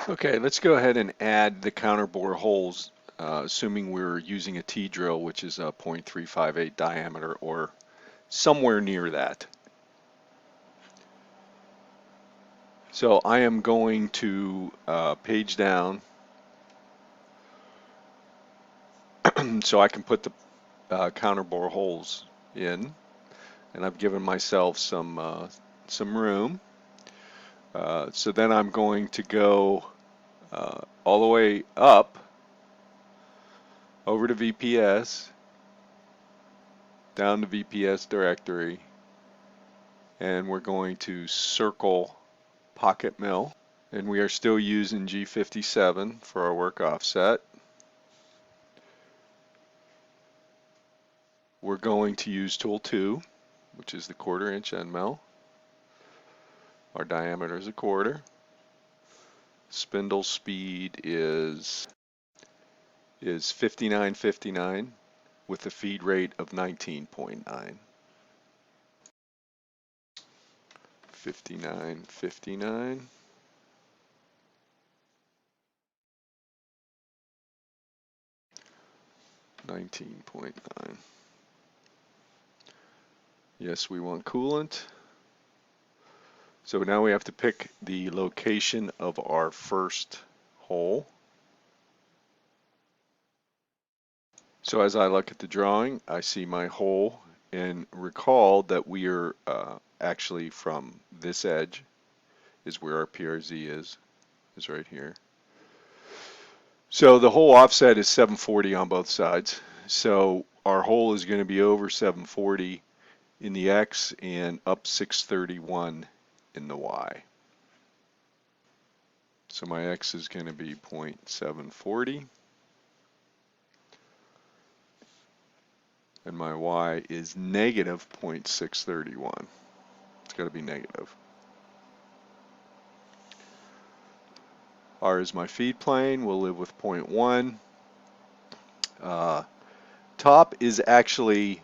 Okay, let's go ahead and add the counter bore holes, assuming we're using a T-drill, which is a 0.358 diameter or somewhere near that. So I am going to page down so I can put the counter bore holes in, and I've given myself some room. So then I'm going to go all the way up over to VPS, down to VPS directory, and we're going to circle pocket mill. And we are still using G57 for our work offset. We're going to use tool 2, which is the 1/4 inch end mill. Our diameter is 1/4. Spindle speed is 59.59 with a feed rate of 19.9. 59.59. $19.9. Yes, we want coolant. So now we have to pick the location of our first hole. So as I look at the drawing, I see my hole, and recall that we are actually from this edge is where our PRZ is right here. So the hole offset is 740 on both sides. So our hole is going to be over 740 in the X and up 631 in the Y. So my X is going to be 0.740 and my Y is negative 0.631. It's got to be negative. R is my feed plane. We'll live with 0.1. Top is actually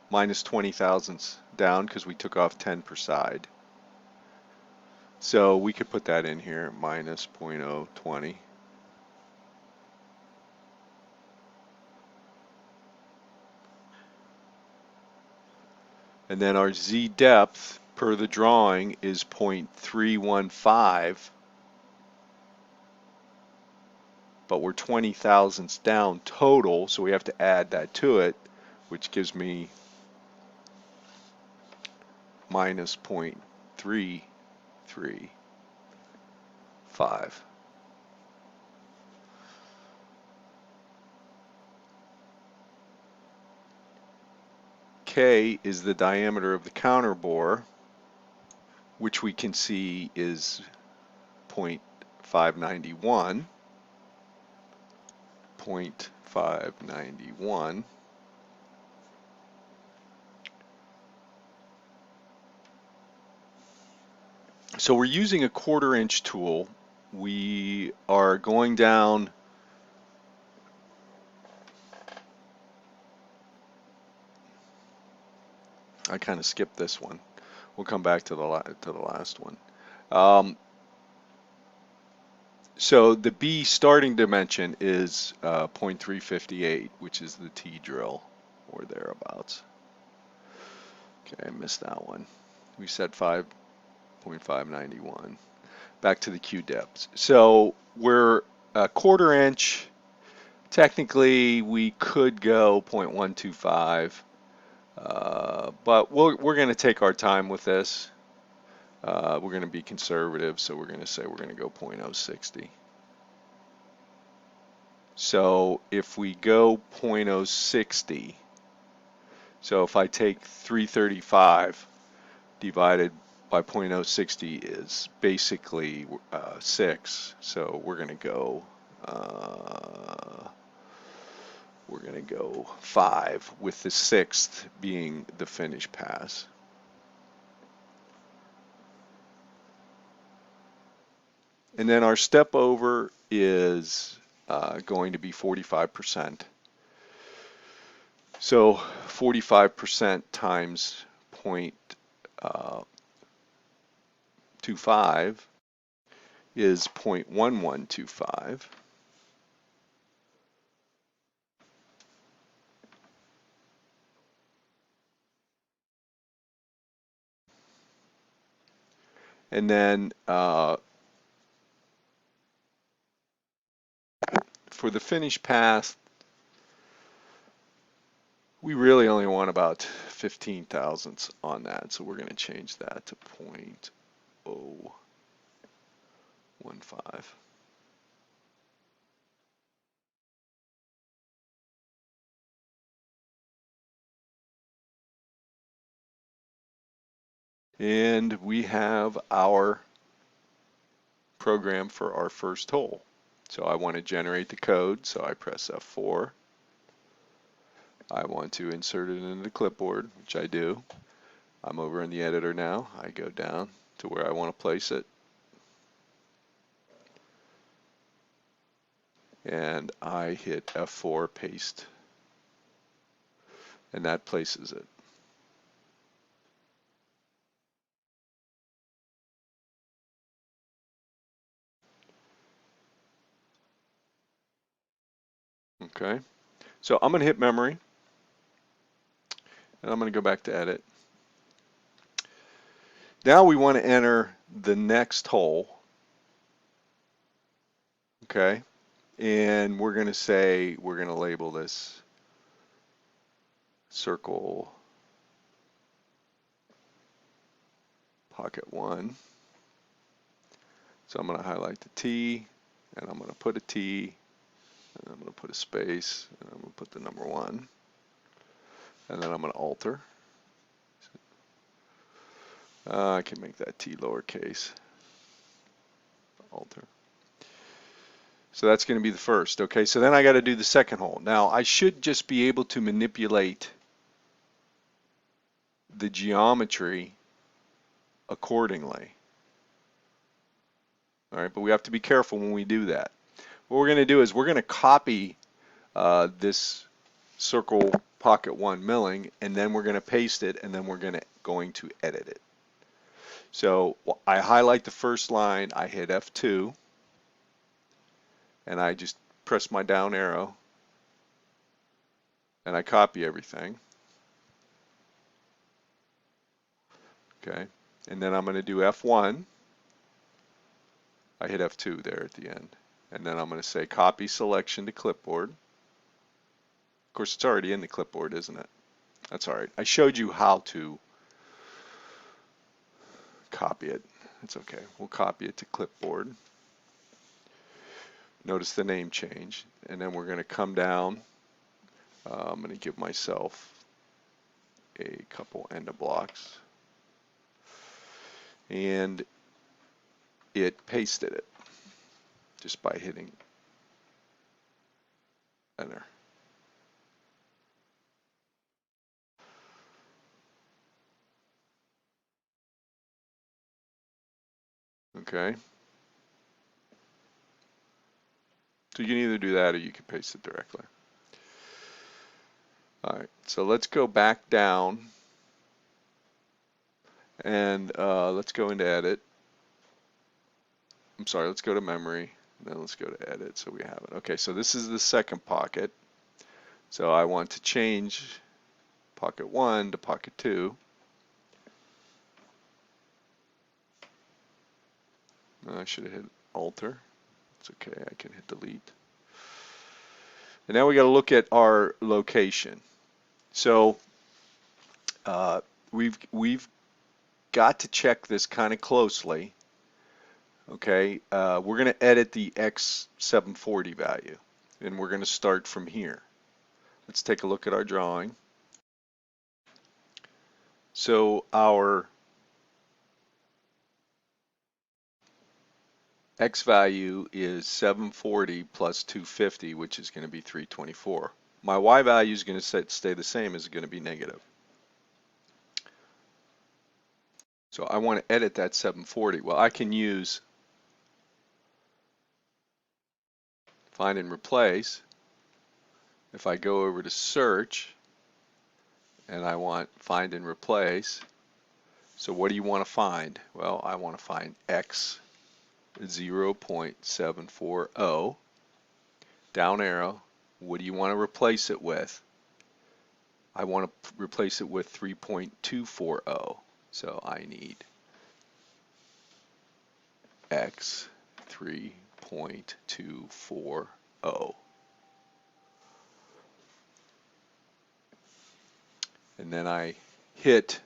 minus 20 thousandths down because we took off 10 per side. So we could put that in here, minus 0.020. And then our Z depth per the drawing is 0.315, but we're 20 thousandths down total, so we have to add that to it, which gives me minus 0.335. K is the diameter of the counter bore, which we can see is 0.591. 0.591. So we're using a 1/4 inch tool. We are going down I kind of skipped this one. We'll come back to the last one. So the B starting dimension is 0.358, which is the T-drill or thereabouts. Okay, I missed that one. We said 5.591. Back to the Q depths. So we're a 1/4 inch. Technically, we could go 0.125, but we're going to take our time with this. We're going to be conservative, so we're going to say we're going to go 0.060. So if we go 0.060, so if I take 335 divided by 0.060 is basically 6. So we're going to go 5, with the 6th being the finish pass. And then our step over is going to be 45%. So 45% times 0.25 is 0.1125. And then for the finished path, we really only want about 15 thousandths on that, so we're going to change that to 0.015. And we have our program for our first hole. So I want to generate the code, so I press F4. I want to insert it into the clipboard, which I do. I'm over in the editor now. I go down to where I want to place it. And I hit F4, paste, and that places it. Okay, so I'm going to hit memory, and I'm going to go back to edit. Now we want to enter the next hole, okay, and we're going to say, we're going to label this circle pocket 1. So I'm going to highlight the T, and I'm going to put a T, and I'm going to put a space, and I'm going to put the number 1, and then I'm going to alter. I can make that T lowercase, alter. So that's going to be the first. Okay, so then I got to do the second hole. Now I should just be able to manipulate the geometry accordingly. All right, but we have to be careful when we do that. What we're going to do is we're going to copy this circle pocket 1 milling, and then we're going to paste it, and then we're going to edit it. So I highlight the first line, I hit F2, and I just press my down arrow, and I copy everything. Okay, and then I'm going to do F1. I hit F2 there at the end, and then I'm going to say copy selection to clipboard. Of course, it's already in the clipboard, isn't it? That's all right. I showed you how to copy it. It's okay. We'll copy it to clipboard. Notice the name change, and then we're going to come down. I'm going to give myself a couple end of blocks, and it pasted it just by hitting enter. Okay. So you can either do that or you can paste it directly. All right, so let's go back down and let's go into edit. I'm sorry, let's go to memory, and then let's go to edit so we have it. Okay, so this is the second pocket. So I want to change pocket 1 to pocket 2. I should have hit alter. It's okay, I can hit delete. And now we got to look at our location. So we've got to check this kind of closely. Okay, we're going to edit the X740 value, and we're going to start from here. Let's take a look at our drawing. So our X value is 740 plus 250, which is going to be 324. My Y value is going to stay the same, is going to be negative. So I want to edit that 740. Well, I can use find and replace. If I go over to search and I want find and replace, so what do you want to find? Well, I want to find X 0.740, down arrow. What do you want to replace it with? I want to replace it with 3.240. So I need X 3.240. And then I hit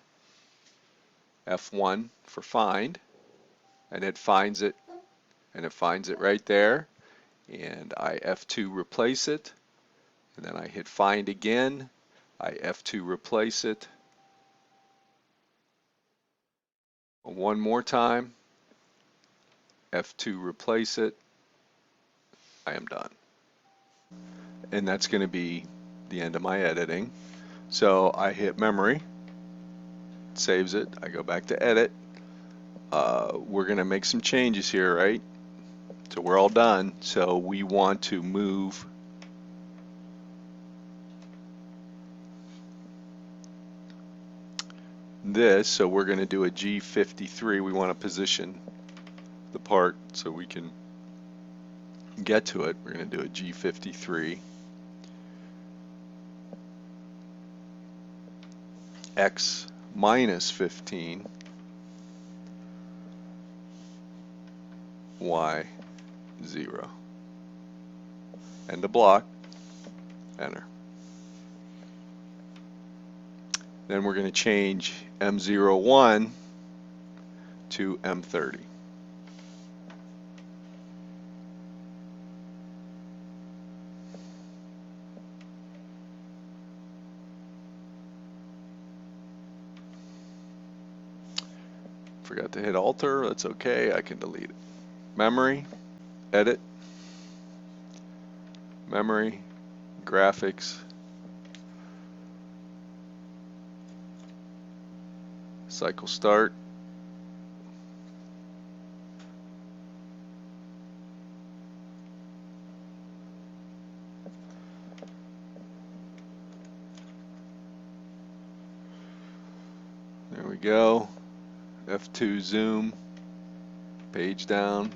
F1 for find, and it finds it, and it finds it right there. And I F2 replace it, and then I hit find again. I F2 replace it. One more time, F2 replace it. I am done. And that's going to be the end of my editing. So I hit memory, it saves it. I go back to edit. We're going to make some changes here, right? So we're all done. So we want to move this. So we're going to do a G53. We want to position the part so we can get to it. We're going to do a G53. X minus 15. Y 0. End of block. Enter. Then we're going to change M01 to M30. Forgot to hit Alter. That's okay. I can delete it. Memory, edit, memory, graphics, cycle start. There we go. F2 zoom, page down.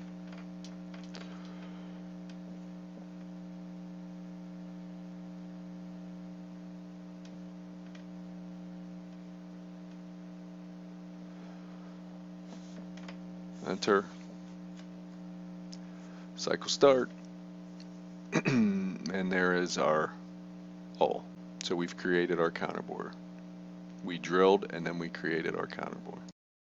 Enter. Cycle start. And there is our hole. So we've created our counterbore. We drilled and then we created our counterbore.